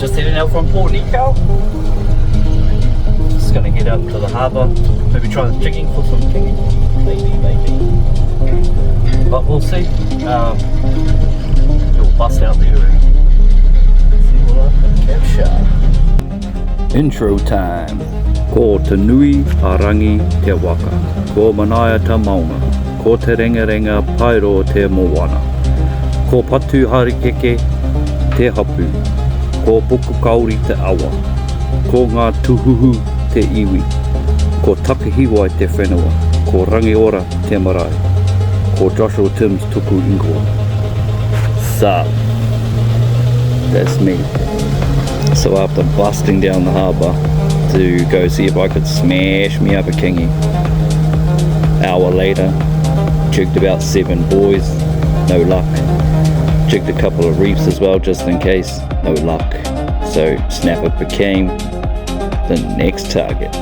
Just heading out from Port Nico. Just gonna head out to the harbour. Maybe try the jigging for some kingy. Maybe. But we'll see. We'll bust out there and see what I can capture. Intro time. Ko te nui a rangi te waka. Ko manaia ta maunga. Ko te renga pairo te moana. Ko patu harikeke te hapu. Ko puku kauri te awa. Ko ngā tuhuhu te iwi. Ko takahiwai te whenua. Ko rangiora te marae. Ko Joshua Tim's tuku ingoa. Sup? That's me. So after busting down the harbour to go see if I could smash me up a kingy, hour later, jigged about 7 buoys, no luck. Jigged a couple of reefs as well just in case, no luck. So snapper became the next target.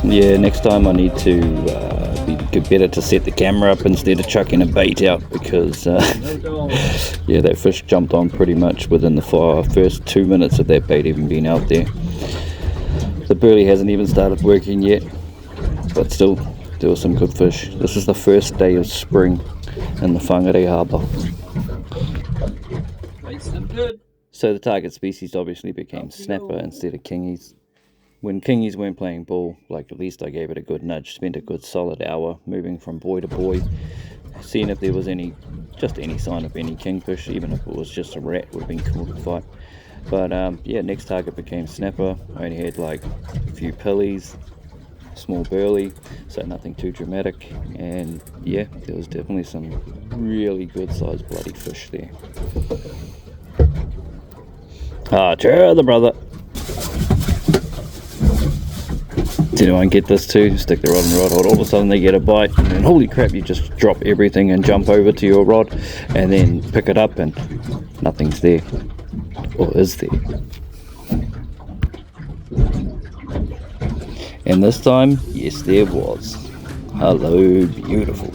Yeah, next time I need to be better to set the camera up instead of chucking a bait out, because yeah, that fish jumped on pretty much within the first 2 minutes of that bait even being out there. The burley hasn't even started working yet, but still there were some good fish. This is the first day of spring in the Whangarei Harbour. So the target species obviously became snapper instead of kingies. When kingies weren't playing ball, like, at least I gave it a good nudge, spent a good solid hour moving from buoy to buoy, seeing if there was just any sign of any kingfish. Even if it was just a rat, would have been cool to fight. But yeah, next target became snapper. I only had like a few pillies, small burley, so nothing too dramatic. And yeah, there was definitely some really good sized bloody fish there. Ah, cheer the brother. Does anyone get this too? Stick the rod in the rod hold, all of a sudden they get a bite, and then holy crap, you just drop everything and jump over to your rod and then pick it up and nothing's there. Or is there? And this time, yes there was. Hello, beautiful.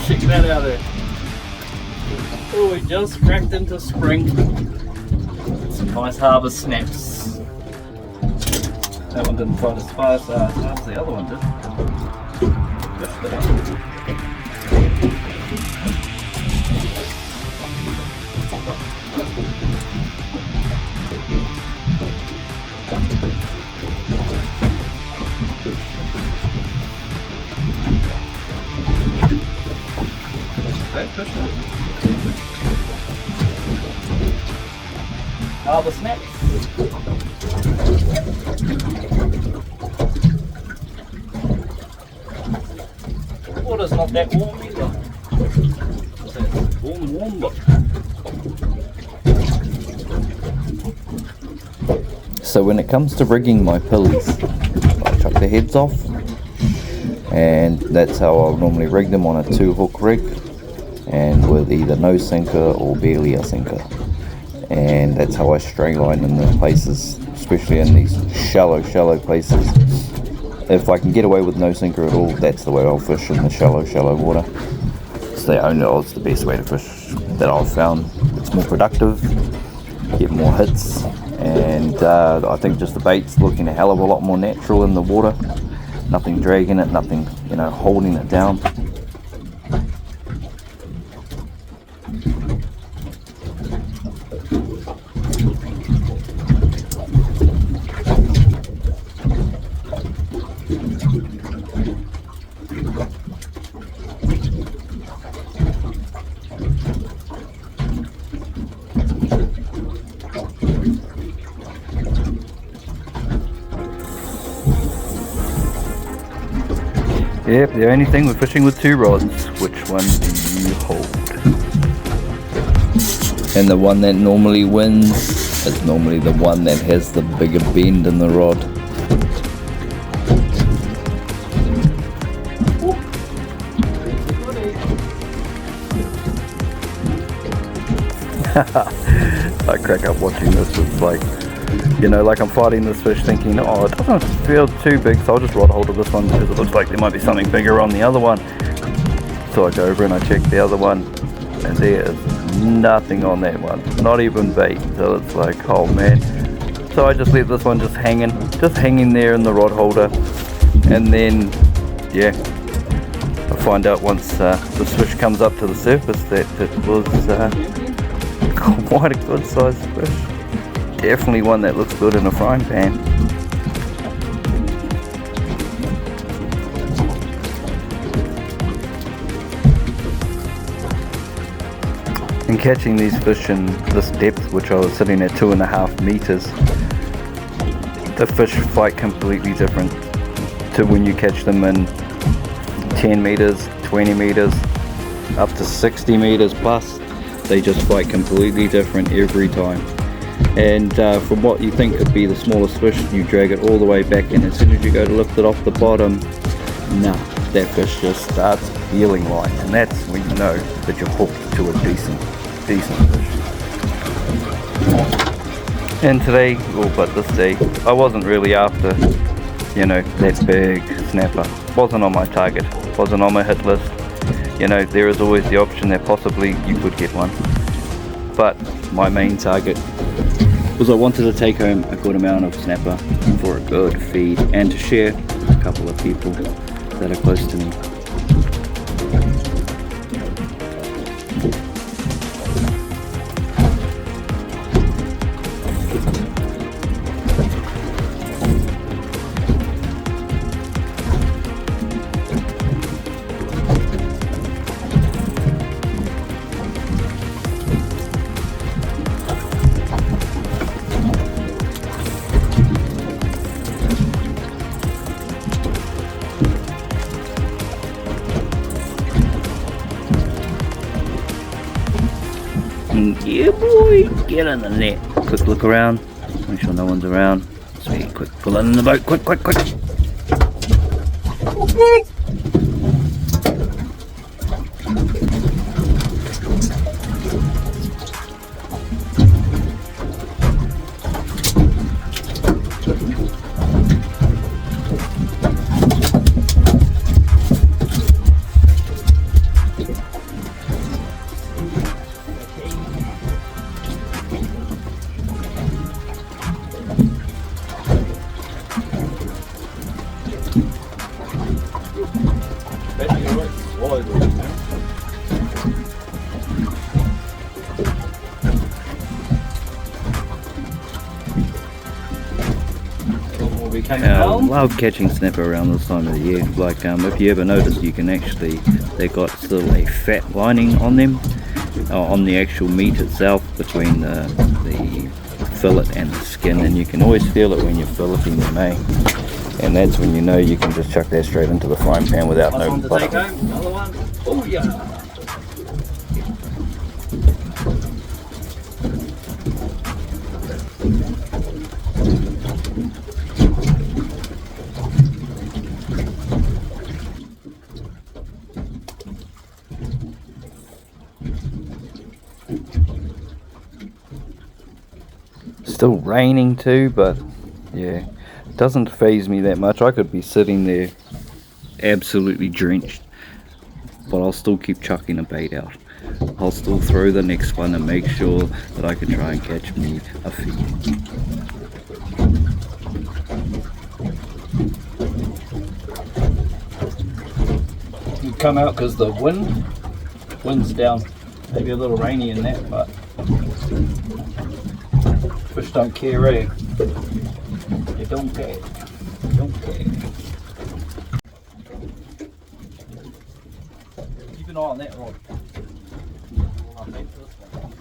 Check that out there. Oh, we just cracked into spring. Some nice harbour snaps. That one didn't fight as fast as the other one did. Harbour snaps. Water's not that warm either. It's warm, but. So when it comes to rigging my pillies, I chuck the heads off, and that's how I'll normally rig them on a 2-hook rig, and with either no sinker or barely a sinker. and that's how I stray line in the places, especially in these shallow places. If I can get away with no sinker at all, that's the way I'll fish in the shallow water. It's the best way to fish that I've found. It's more productive, get more hits, and I think just the bait's looking a hell of a lot more natural in the water. Nothing dragging it, nothing holding it down. Yep, the only thing with fishing with 2 rods, which one do you hold? And the one that normally wins is normally the one that has the bigger bend in the rod. I crack up watching this. It's like, like I'm fighting this fish thinking, oh, it doesn't feel too big, so I'll just rod hold of this one because it looks like there might be something bigger on the other one. So I go over and I check the other one, and there is nothing on that one, not even bait. So it's like, oh man. So I just let this one just hanging there in the rod holder, and then yeah, I find out once this fish comes up to the surface that it was quite a good sized fish. Definitely one that looks good in a frying pan. And catching these fish in this depth, which I was sitting at 2.5 meters, the fish fight completely different to when you catch them in 10 meters, 20 meters, up to 60 meters plus. They just fight completely different every time. And from what you think could be the smallest fish, you drag it all the way back, and as soon as you go to lift it off the bottom, that fish just starts feeling like, and that's when you know that you're hooked to a decent fish. And today, but this day, I wasn't really after, that big snapper. Wasn't on my target, wasn't on my hit list. There is always the option that possibly you could get one. But my main target was I wanted to take home a good amount of snapper for a good feed and to share with a couple of people that are close to me. Yeah boy, get in the net. Quick look around, make sure no one's around. Sweet, quick, pull it in the boat, quick. I love catching snapper around this time of the year. Like if you ever notice, you can actually, they got still a fat lining on them, on the actual meat itself, between the fillet and the skin, and you can always feel it when you're filleting them, and that's when you know you can just chuck that straight into the frying pan without no butter. Another one. Oh yeah. Still raining too, but yeah, it doesn't faze me that much. I could be sitting there absolutely drenched, but I'll still keep chucking a bait out. I'll still throw the next one and make sure that I can try and catch me a feed. You come out because the wind's down. Maybe a little rainy in that, but fish don't care, eh? They don't care. Don't care. Keep an eye on that rod. I'll take this one.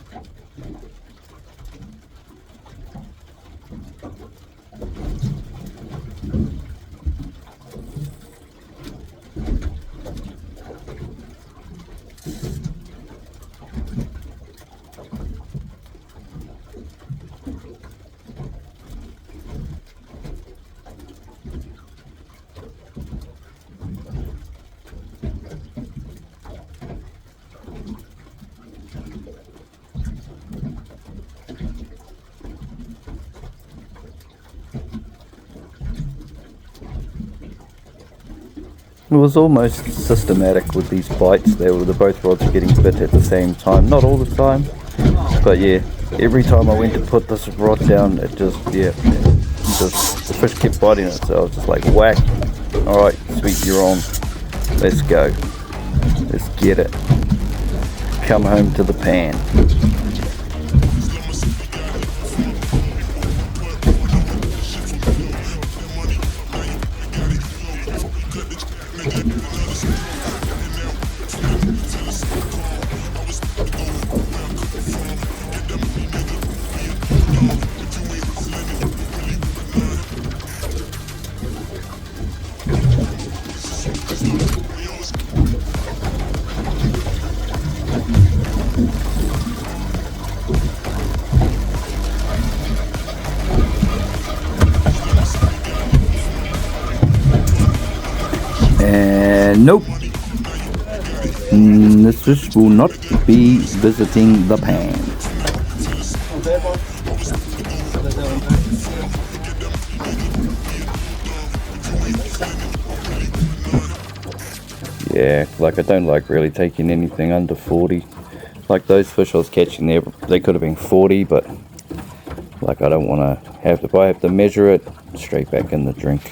It was almost systematic with these bites. The both rods were getting bit at the same time. Not all the time, but yeah, every time I went to put this rod down, it just the fish kept biting it. So I was just like, whack. All right, sweet, you're on. Let's go. Let's get it. Come home to the pan. Nope. This fish will not be visiting the pan. Yeah, like I don't like really taking anything under 40. Like those fish I was catching there, they could have been 40, but like I don't want to have to, if I have to measure it, straight back in the drink.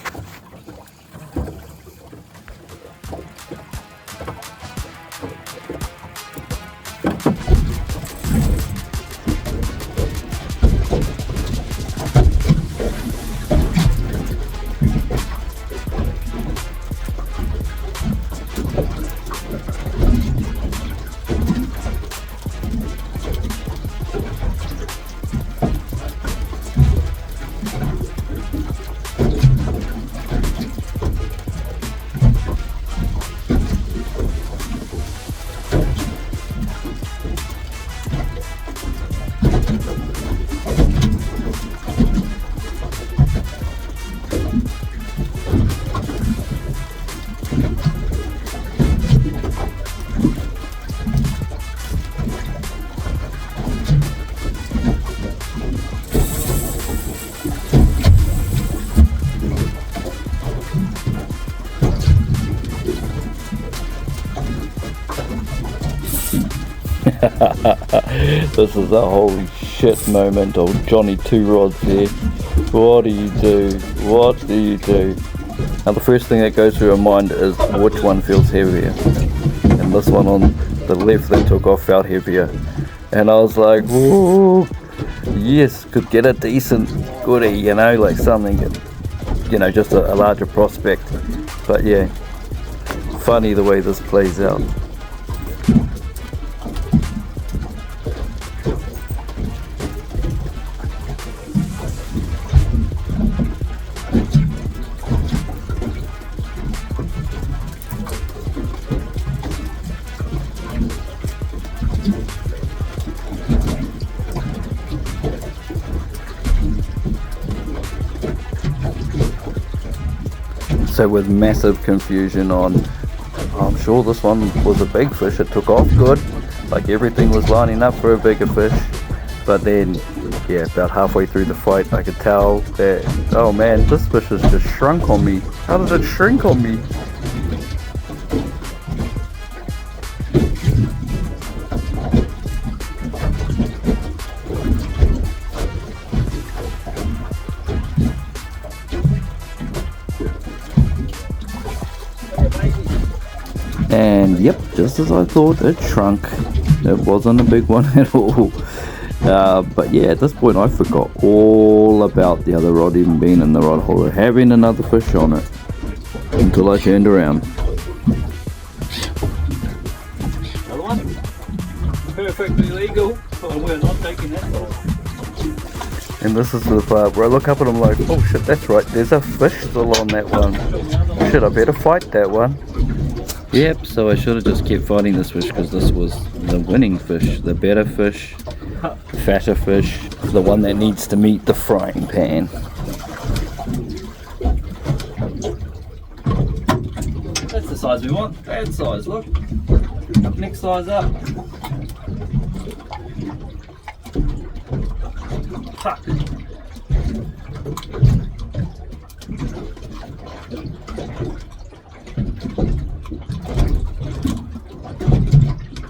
This is a holy shit moment of Johnny Two Rods here. What do you do? What do you do? Now the first thing that goes through my mind is which one feels heavier. And this one on the left that took off felt heavier. And I was like, whoa, yes, could get a decent goodie, you know, like something, you know, just a larger prospect. But yeah, funny the way this plays out. So with massive confusion on, I'm sure this one was a big fish, it took off good, like everything was lining up for a bigger fish, but then Yeah, about halfway through the fight I could tell that, oh man, this fish has just shrunk on me. How did it shrink on me? And yep, just as I thought, it shrunk. It wasn't a big one at all. But yeah, at this point I forgot all about the other rod even being in the rod holder, having another fish on it, until I turned around. Another one. Perfectly legal, but we're not taking that off. And this is the part where I look up and I'm like, oh shit, that's right, there's a fish still on that one. Shit, I better fight that one. Yep, so I should have just kept fighting this fish because this was the winning fish, the better fish, fatter fish, the one that needs to meet the frying pan. That's the size we want. That size, look. Next size up. Fuck.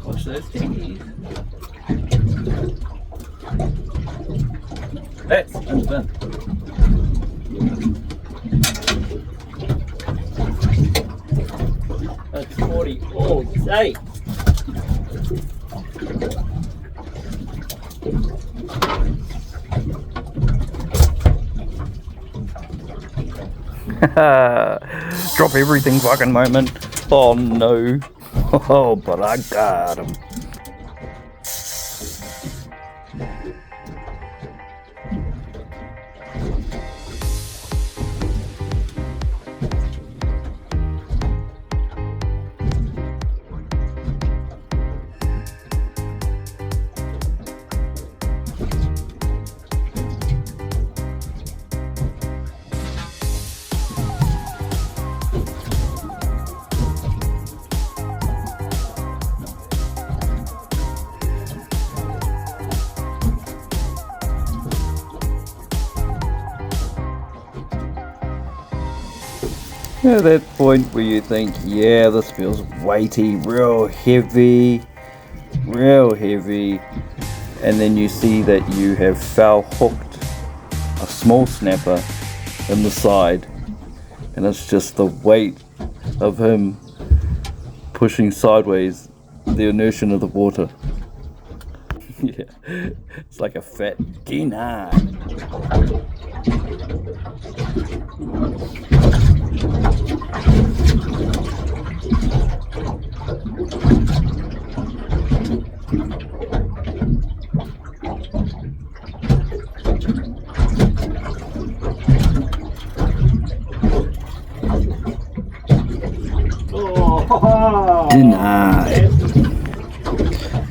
Watch those thingies. That's in the bin. That's 40 all day. Drop everything fucking moment. Oh no. Oh, but I got him. At that point where you think, yeah, this feels weighty, real heavy, and then you see that you have foul hooked a small snapper in the side, and it's just the weight of him pushing sideways, the inertia of the water. Yeah, it's like a fat dinner. Denied.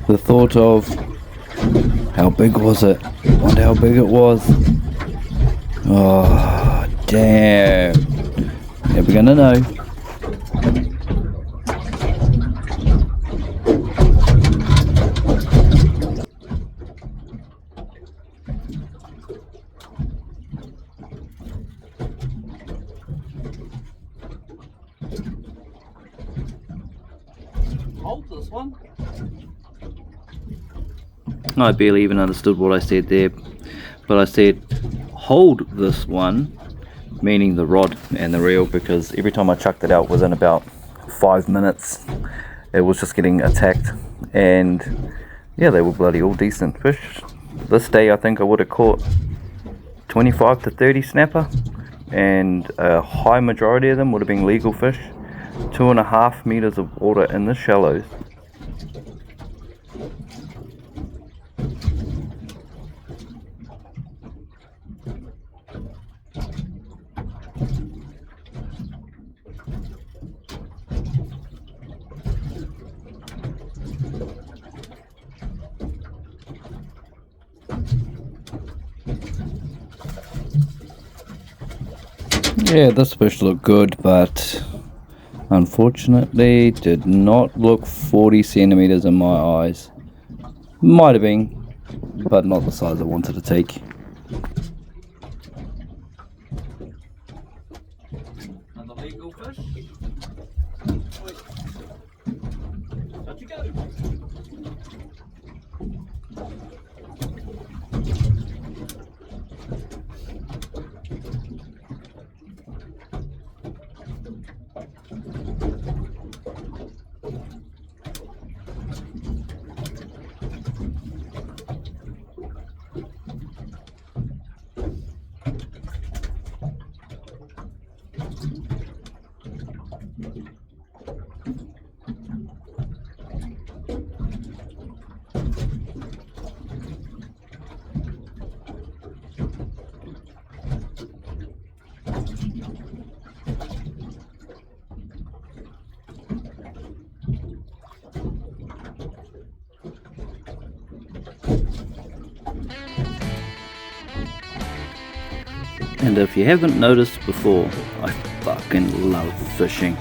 The thought of how big was it? Wonder how big it was. Oh, damn. Never gonna know. Hold this one. I barely even understood what I said there, but I said hold this one, meaning the rod and the reel, because every time I chucked it out within about 5 minutes it was just getting attacked, and yeah, they were bloody all decent fish. This day I think I would have caught 25 to 30 snapper, and a high majority of them would have been legal fish. 2.5 meters of water in the shallows. Yeah, this fish looked good, but unfortunately did not look 40 centimeters in my eyes. Might have been, but not the size I wanted to take. Another legal fish. Out you go. And if you haven't noticed before, I fucking love fishing.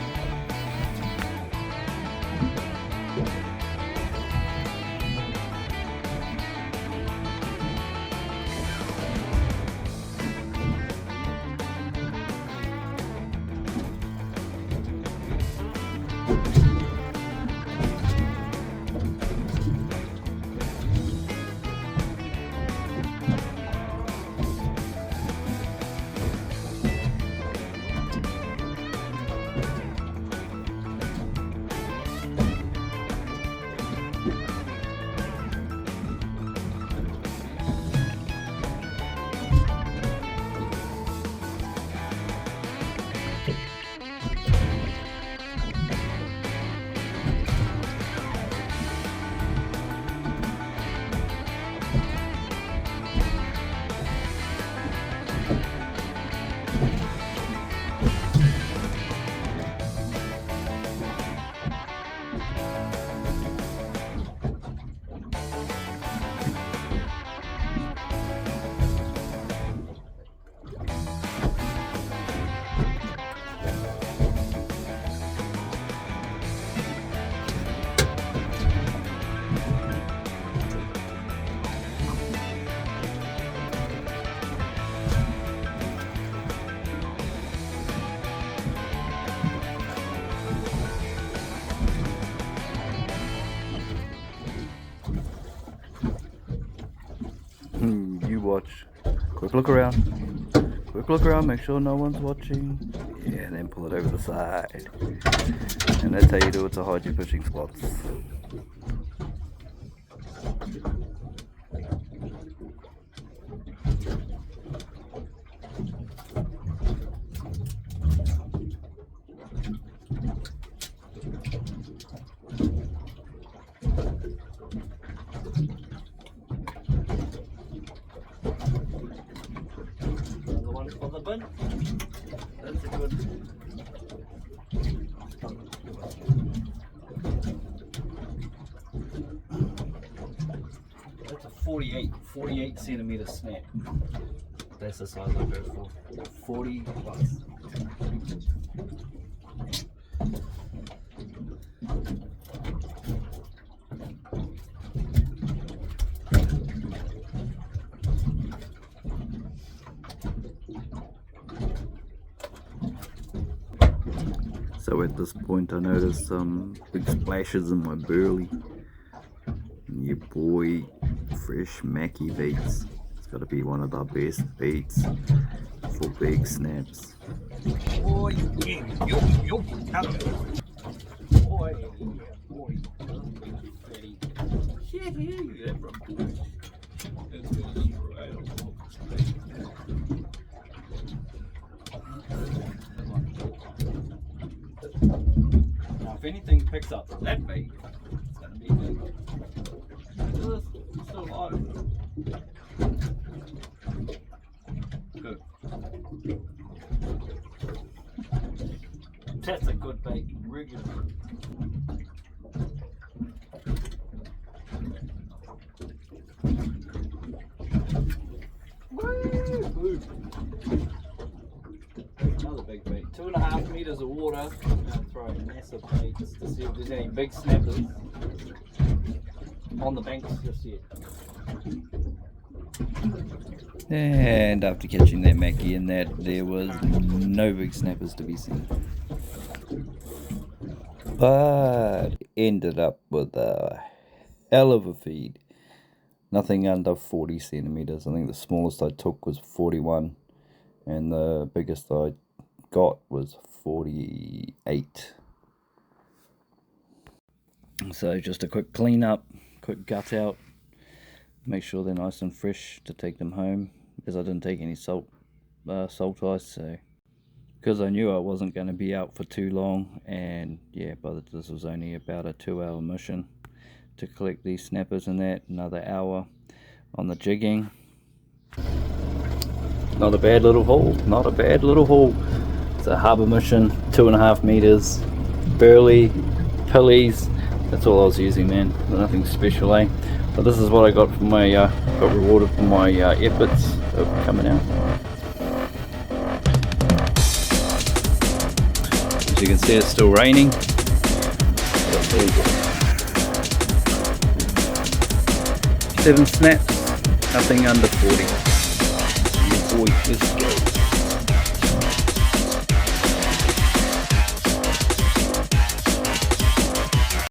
You watch. Quick look around. Quick look around, make sure no one's watching. Yeah, and then pull it over the side. And that's how you do it to hide your fishing spots. That's a good. That's a 48 centimeter snap. That's the size I go for. 40 plus. So at this point I noticed some big splashes in my burley. And your boy, fresh Mackie baits. It's got to be one of the best baits for big snaps. Oh yeah, yo. Boy, boy. Ready. Shit, here you get from. That's good. Right. Now, if anything picks up that bait, it's gonna be big. It's still alive. Good. That's a good bait, regular. Woo! Another big bait. 2.5 meters of water. I'm gonna throw a massive bait just to see if there's any big snappers on the banks just yet. And after catching that Mackie in that, there was no big snappers to be seen. But ended up with a hell of a feed. Nothing under 40 centimeters. I think the smallest I took was 41, and the biggest I got was 48. So just a quick clean up, quick gut out, make sure they're nice and fresh to take them home, because I didn't take any salt ice, so because I knew I wasn't going to be out for too long. And yeah, but this was only about a 2-hour mission to collect these snappers, and that another hour on the jigging. Not a bad little haul, not a bad little haul. It's a harbour mission, 2.5 meters, burley, pulleys. That's all I was using, man. Nothing special, eh? But this is what I got for my got rewarded for my efforts of coming out. As you can see, it's still raining. But there you go. 7 snaps, nothing under 40. Boy, let's go.